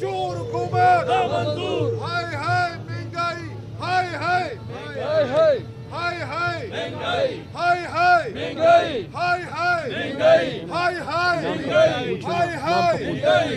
चोर हुकूमत नामंजूर, हाय हाय महंगाई हाय हाय हाय हाय हाय हाय महंगाई, हाय हाय महंगाई, हाय हाय महंगाई, हाय हाय महंगाई, हाय हाय महंगाई।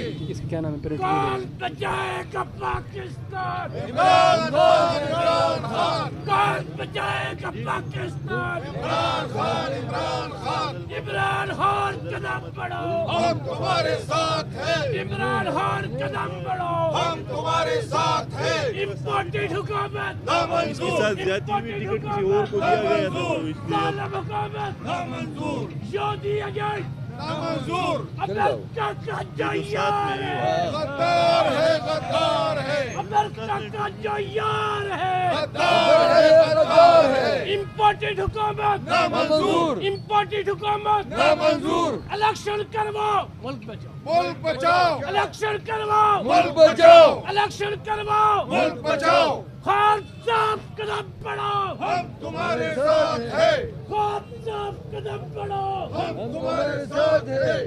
क्या नाम है कौन बचाएगा पाकिस्तान? इमरान खान इमरान खान कौन बचाएगा पाकिस्तान? इमरान खान इमरान खान इमरान खान कदम बढ़ाओ, हम तुम्हारे साथ हैं इमरान खान कदम बढ़ाओ। हम तुम्हारे साथ हैं इम्पोर्टेड हुकूमत नामंजूर ज्यादा हुई टिकट किसी और को दिया गया था तो इसलिए जालिम हुकूमत नामंजूर शादी अजय नामंजूर अमेरिका का जो यार है, गद्दार है अमेरिका का जो यार है, गद्दार है इम्पोर्टेड हुकूमत नामंजूर इम्पोर्टेड हुकूमत नामंजूर इलेक्शन करवाओ, मुल्क बचाओ, मुल्क बचाओ इलेक्शन करवाओ, मुल्क बचाओ इलेक्शन करवाओ, मुल्क बचाओ खान साहब कदम बढ़ाओ, हम तुम्हारे साथ हैं खान साहब कदम बढ़ाओ। हम तुम्हारे साथ हैं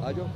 आ जाओ